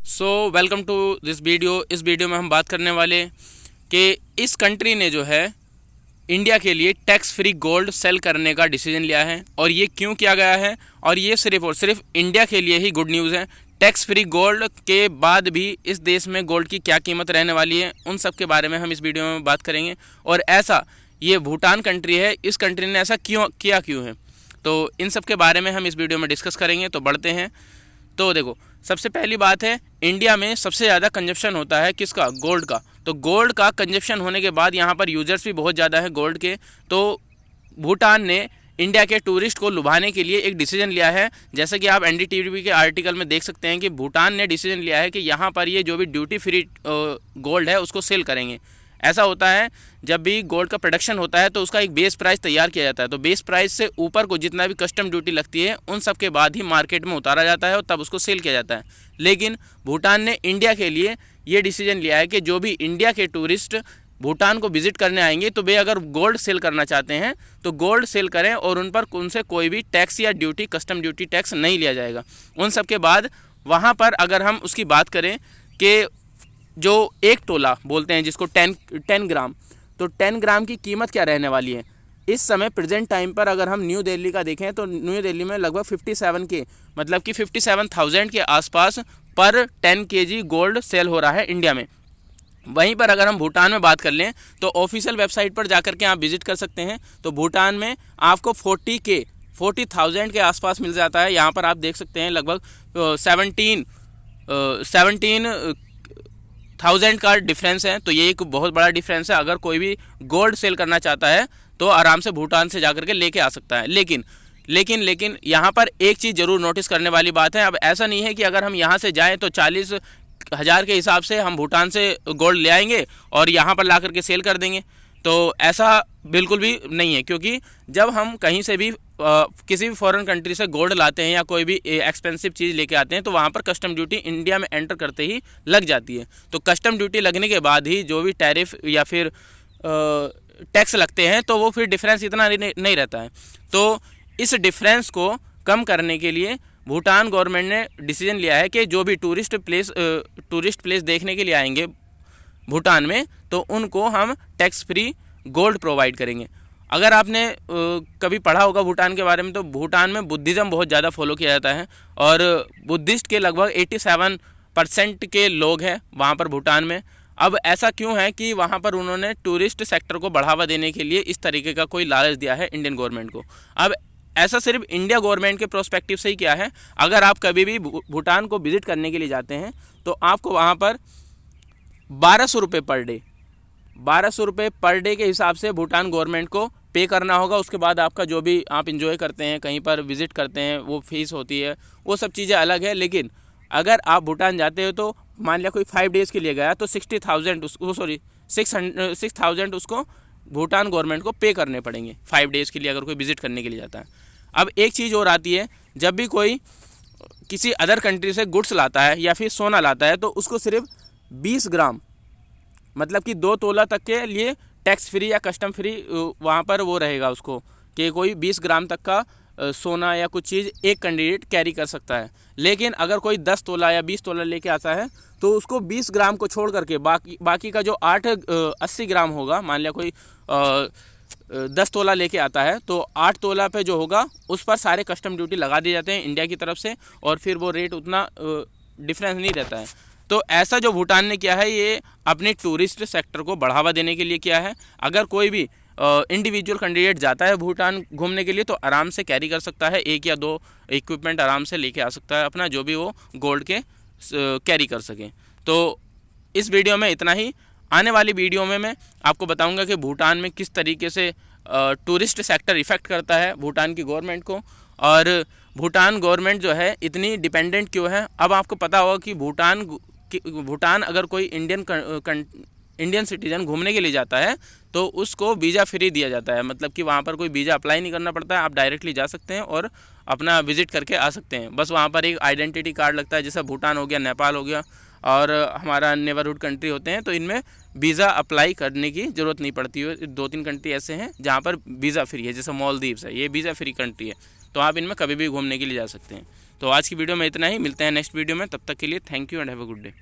Welcome to this video. इस video में हम बात करने वाले कि इस कंट्री ने जो है इंडिया के लिए टैक्स फ्री गोल्ड सेल करने का डिसीजन लिया है और ये क्यों किया गया है। और ये सिर्फ और सिर्फ इंडिया के लिए ही गुड न्यूज़ है। टैक्स फ्री गोल्ड के बाद भी इस देश में गोल्ड की क्या कीमत रहने वाली है, उन सब के बारे में हम इस वीडियो में बात करेंगे। और ऐसा ये भूटान कंट्री है, इस कंट्री ने ऐसा क्यों है, तो इन सब के बारे में हम इस वीडियो में डिस्कस करेंगे। तो बढ़ते हैं। तो देखो, सबसे पहली बात है, इंडिया में सबसे ज़्यादा कंजप्शन होता है किसका? गोल्ड का। तो गोल्ड का कंजप्शन होने के बाद यहाँ पर यूजर्स भी बहुत ज़्यादा है गोल्ड के। तो भूटान ने इंडिया के टूरिस्ट को लुभाने के लिए एक डिसीजन लिया है। जैसे कि आप एनडीटीवी के आर्टिकल में देख सकते हैं कि भूटान ने डिसीजन लिया है कि यहाँ पर ये जो भी ड्यूटी फ्री गोल्ड है उसको सेल करेंगे। ऐसा होता है, जब भी गोल्ड का प्रोडक्शन होता है तो उसका एक बेस प्राइस तैयार किया जाता है। तो बेस प्राइस से ऊपर को जितना भी कस्टम ड्यूटी लगती है उन सब के बाद ही मार्केट में उतारा जाता है और तब उसको सेल किया जाता है। लेकिन भूटान ने इंडिया के लिए ये डिसीजन लिया है कि जो भी इंडिया के टूरिस्ट भूटान को विजिट करने आएंगे तो वे अगर गोल्ड सेल करना चाहते हैं तो गोल्ड सेल करें और उन पर उनसे कोई भी टैक्स या ड्यूटी, कस्टम ड्यूटी टैक्स नहीं लिया जाएगा। उन सब के बाद वहाँ पर अगर हम उसकी बात करें कि जो एक तोला बोलते हैं जिसको 10 ग्राम, तो 10 ग्राम की कीमत क्या रहने वाली है इस समय प्रेजेंट टाइम पर? अगर हम न्यू दिल्ली का देखें तो न्यू दिल्ली में लगभग 57 के मतलब कि 57,000 के आसपास पर 10 kg गोल्ड सेल हो रहा है इंडिया में। वहीं पर अगर हम भूटान में बात कर लें तो ऑफिशियल वेबसाइट पर जाकर के आप विजिट कर सकते हैं। तो भूटान में आपको 40,000 के आसपास मिल जाता है। यहाँ पर आप देख सकते हैं लगभग 17,000 का डिफरेंस है। तो ये एक बहुत बड़ा डिफरेंस है। अगर कोई भी गोल्ड सेल करना चाहता है तो आराम से भूटान से जाकर के लेके आ सकता है। लेकिन यहाँ पर एक चीज़ ज़रूर नोटिस करने वाली बात है। अब ऐसा नहीं है कि अगर हम यहाँ से जाएं तो 40,000 के हिसाब से हम भूटान से गोल्ड ले आएंगे और यहाँ पर ला करके सेल कर देंगे। तो ऐसा बिल्कुल भी नहीं है, क्योंकि जब हम कहीं से भी किसी भी फॉरेन कंट्री से गोल्ड लाते हैं या कोई भी एक्सपेंसिव चीज़ लेके आते हैं तो वहाँ पर कस्टम ड्यूटी इंडिया में एंटर करते ही लग जाती है। तो कस्टम ड्यूटी लगने के बाद ही जो भी टैरिफ या फिर टैक्स लगते हैं तो वो फिर डिफरेंस इतना नहीं रहता है। तो इस डिफरेंस को कम करने के लिए भूटान गवर्नमेंट ने डिसीजन लिया है कि जो भी टूरिस्ट प्लेस देखने के लिए आएंगे भूटान में तो उनको हम टैक्स फ्री गोल्ड प्रोवाइड करेंगे। अगर आपने कभी पढ़ा होगा भूटान के बारे में तो भूटान में बुद्धिज़्म बहुत ज़्यादा फॉलो किया जाता है और बुद्धिस्ट के लगभग 87% के लोग हैं वहाँ पर भूटान में। अब ऐसा क्यों है कि वहाँ पर उन्होंने टूरिस्ट सेक्टर को बढ़ावा देने के लिए इस तरीके का कोई लालच दिया है इंडियन गवर्नमेंट को। अब ऐसा सिर्फ इंडिया गवर्नमेंट के प्रोस्पेक्टिव से ही किया है। अगर आप कभी भी भूटान को विजिट करने के लिए जाते हैं तो आपको वहाँ पर 1200 रुपये पर डे के हिसाब से भूटान गवर्नमेंट को पे करना होगा। उसके बाद आपका जो भी आप इंजॉय करते हैं, कहीं पर विजिट करते हैं, वो फीस होती है, वो सब चीज़ें अलग है। लेकिन अगर आप भूटान जाते हो तो मान लिया कोई 5 डेज़ के लिए गया तो 6,000 उसको भूटान गवर्नमेंट को पे करने पड़ेंगे 5 डेज़ के लिए, अगर कोई विजिट करने के लिए जाता है। अब एक चीज़ और आती है, जब भी कोई किसी अदर कंट्री से गुड्स लाता है या फिर सोना लाता है तो उसको सिर्फ 20 ग्राम मतलब कि 2 तोला तक के लिए टैक्स फ्री या कस्टम फ्री वहाँ पर वो रहेगा उसको, कि कोई 20 ग्राम तक का सोना या कुछ चीज़ एक कैंडिडेट कैरी कर सकता है। लेकिन अगर कोई 10 तोला या 20 तोला लेके आता है तो उसको 20 ग्राम को छोड़ करके बाकी का जो 80 ग्राम होगा, मान लिया कोई 10 तोला लेके आता है तो 8 तोला पे जो होगा उस पर सारे कस्टम ड्यूटी लगा दिए जाते हैं इंडिया की तरफ से और फिर वो रेट उतना डिफरेंस नहीं रहता है। तो ऐसा जो भूटान ने किया है ये अपने टूरिस्ट सेक्टर को बढ़ावा देने के लिए किया है। अगर कोई भी इंडिविजुअल कैंडिडेट जाता है भूटान घूमने के लिए तो आराम से कैरी कर सकता है, 1 या 2 इक्विपमेंट आराम से लेके आ सकता है अपना, जो भी वो गोल्ड के कैरी कर सकें। तो इस वीडियो में इतना ही। आने वाली वीडियो में मैं आपको बताऊंगा कि भूटान में किस तरीके से टूरिस्ट सेक्टर इफ़ेक्ट करता है भूटान की गवर्नमेंट को, और भूटान गवर्नमेंट जो है इतनी डिपेंडेंट क्यों है। अब आपको पता होगा कि भूटान अगर कोई इंडियन सिटीजन घूमने के लिए जाता है तो उसको वीज़ा फ्री दिया जाता है। मतलब कि वहाँ पर कोई वीज़ा अप्लाई नहीं करना पड़ता है, आप डायरेक्टली जा सकते हैं और अपना विजिट करके आ सकते हैं। बस वहाँ पर एक आइडेंटिटी कार्ड लगता है, जैसा भूटान हो गया, नेपाल हो गया और हमारा नेबरहुड कंट्री होते हैं, तो इनमें वीज़ा अप्लाई करने की ज़रूरत नहीं पड़ती है। 2-3 कंट्री ऐसे हैं जहाँ पर वीज़ा फ्री है, जैसे मालदीव्स है, ये वीज़ा फ्री कंट्री है, तो आप इनमें कभी भी घूमने के लिए जा सकते हैं। तो आज की वीडियो में इतना ही, मिलते हैं नेक्स्ट वीडियो में, तब तक के लिए thank you and have a good day.